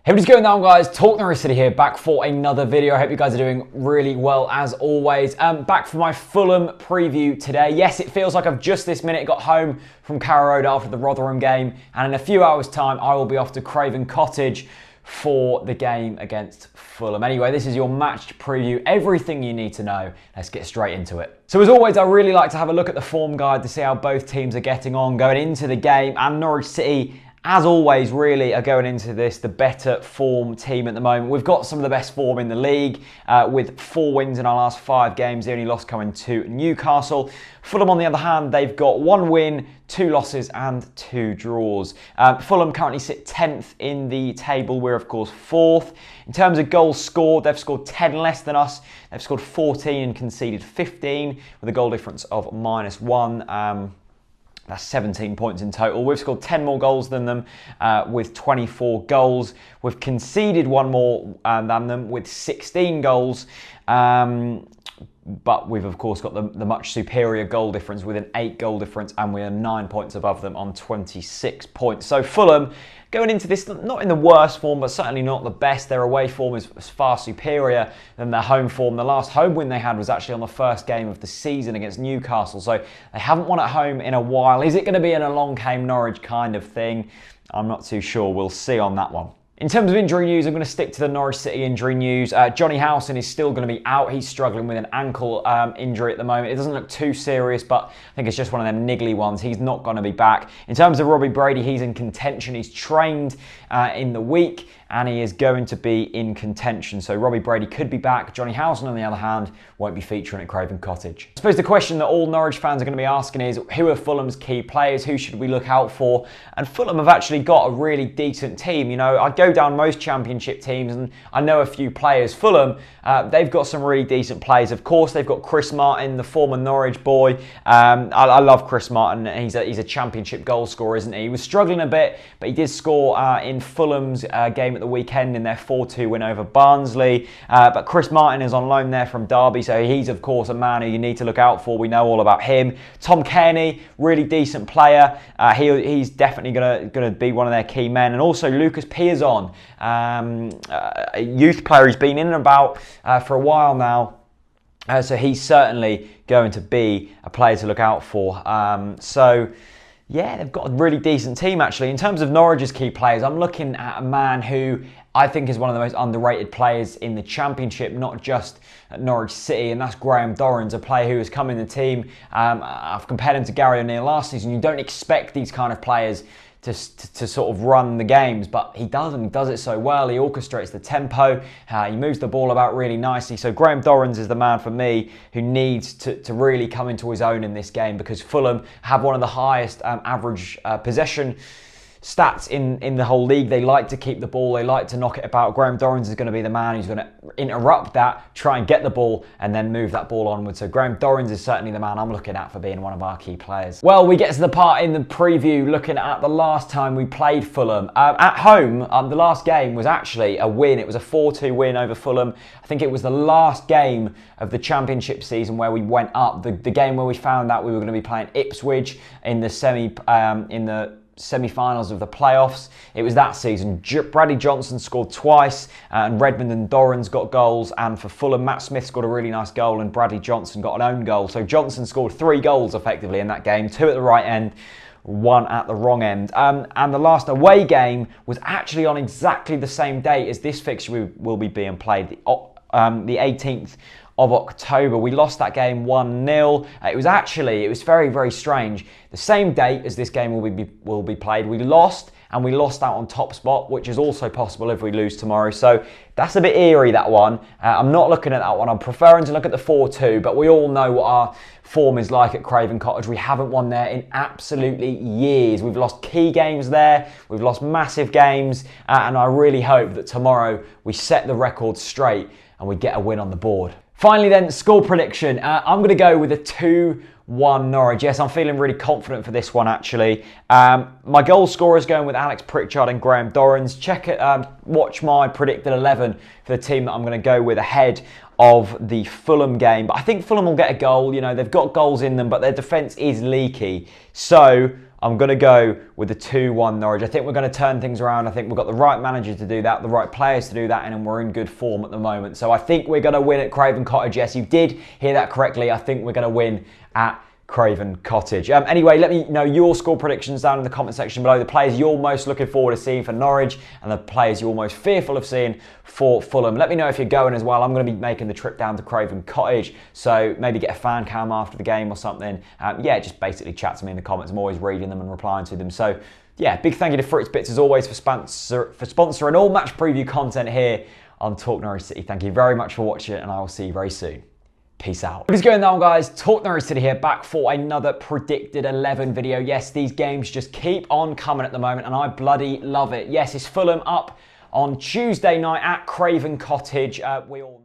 Hey, what's going on, guys? TalkNorwichCity here, back for another video. I hope you guys are doing really well as always. Back for my Fulham preview today. Yes, it feels like I've just this minute got home from Carrow Road after the Rotherham game, and in a few hours' time, I will be off to Craven Cottage for the game against Fulham. Anyway, this is your match preview, everything you need to know. Let's get straight into it. So as always, I really like to have a look at the form guide to see how both teams are getting on going into the game, and Norwich City, as always, really are going into this the better form team at the moment. We've got some of the best form in the league with 4 wins in our last 5 games. The only loss coming to Newcastle. Fulham, on the other hand, they've got 1 win, 2 losses and 2 draws. Fulham currently sit 10th in the table. We're, of course, 4th. In terms of goals scored, they've scored 10 less than us. They've scored 14 and conceded 15 with a goal difference of -1. That's 17 points in total. We've scored 10 more goals than them with 24 goals. We've conceded 1 more than them with 16 goals. But we've, of course, got the much superior goal difference with an 8 goal difference, and we are 9 points above them on 26 points. So Fulham, going into this, not in the worst form, but certainly not the best. Their away form is far superior than their home form. The last home win they had was actually on the first game of the season against Newcastle. So they haven't won at home in a while. Is it going to be an along came Norwich kind of thing? I'm not too sure. We'll see on that one. In terms of injury news, I'm going to stick to the Norwich City injury news. Johnny Howson is still going to be out. He's struggling with an ankle injury at the moment. It doesn't look too serious, but I think it's just one of them niggly ones. He's not going to be back. In terms of Robbie Brady, he's in contention. He's trained in the week, and he is going to be in contention. So Robbie Brady could be back. Johnny Howson, on the other hand, won't be featuring at Craven Cottage. I suppose the question that all Norwich fans are going to be asking is, who are Fulham's key players? Who should we look out for? And Fulham have actually got a really decent team. You know, I go down most championship teams and I know a few players. Fulham, they've got some really decent players. Of course, they've got Chris Martin, the former Norwich boy. I love Chris Martin. He's a championship goal scorer, isn't he? He was struggling a bit, but he did score in Fulham's game at the weekend in their 4-2 win over Barnsley. But Chris Martin is on loan there from Derby, so he's, of course, a man who you need to look out for. We know all about him. Tom Kearney, really decent player. He's definitely going to be one of their key men. And also Lucas Piazon, a youth player who's been in and about for a while now. So he's certainly going to be a player to look out for. Yeah, they've got a really decent team, actually. In terms of Norwich's key players, I'm looking at a man who I think is one of the most underrated players in the Championship, not just at Norwich City, and that's Graham Dorrans, a player who has come in the team. I've compared him to Gary O'Neill last season. You don't expect these kind of players to sort of run the games, but he does, and he does it so well. He orchestrates the tempo, he moves the ball about really nicely. So Graham Dorrans is the man for me who needs to really come into his own in this game, because Fulham have one of the highest average possession stats in the whole league. They like to keep the ball, they like to knock it about. Graham Dorrans is going to be the man who's going to interrupt that, try and get the ball, and then move that ball onward. So Graham Dorrans is certainly the man I'm looking at for being one of our key players. Well, we get to the part in the preview looking at the last time we played Fulham. At home, the last game was actually a win. It was a 4-2 win over Fulham. I think it was the last game of the Championship season where we went up. The game where we found out we were going to be playing Ipswich in the semi-finals of the playoffs. It was that season. Bradley Johnson scored twice, and Redmond and Dorrans got goals. And for Fulham, Matt Smith scored a really nice goal, and Bradley Johnson got an own goal. So Johnson scored 3 goals effectively in that game, 2 at the right end, 1 at the wrong end. And the last away game was actually on exactly the same date as this fixture will be being played, the 18th of October. We lost that game 1-0. It was very, very strange. The same date as this game will be played. We lost, and we lost out on top spot, which is also possible if we lose tomorrow. So that's a bit eerie, that one. I'm not looking at that one. I'm preferring to look at the 4-2, but we all know what our form is like at Craven Cottage. We haven't won there in absolutely years. We've lost key games there. We've lost massive games, and I really hope that tomorrow we set the record straight and we get a win on the board. Finally then, score prediction. I'm going to go with a 2-1 Norwich. Yes, I'm feeling really confident for this one, actually. My goal scorers going with Alex Pritchard and Graham Dorrans. Watch my predicted 11 for the team that I'm going to go with ahead of the Fulham game. But I think Fulham will get a goal. You know, they've got goals in them, but their defence is leaky. So I'm going to go with the 2-1 Norwich. I think we're going to turn things around. I think we've got the right manager to do that, the right players to do that, and we're in good form at the moment. So I think we're going to win at Craven Cottage. Yes, you did hear that correctly. I think we're going to win at Craven Cottage. Anyway, let me know your score predictions down in the comment section below. The players you're most looking forward to seeing for Norwich and the players you're most fearful of seeing for Fulham. Let me know if you're going as well. I'm going to be making the trip down to Craven Cottage, so maybe get a fan cam after the game or something. Yeah, just basically chat to me in the comments. I'm always reading them and replying to them. So yeah, big thank you to Fritz Bits as always for sponsoring all match preview content here on Talk Norwich City. Thank you very much for watching, and I will see you very soon. Peace out. What is going on, guys? Talk Norwich City here, back for another predicted 11 video. Yes, these games just keep on coming at the moment, and I bloody love it. Yes, it's Fulham up on Tuesday night at Craven Cottage. We all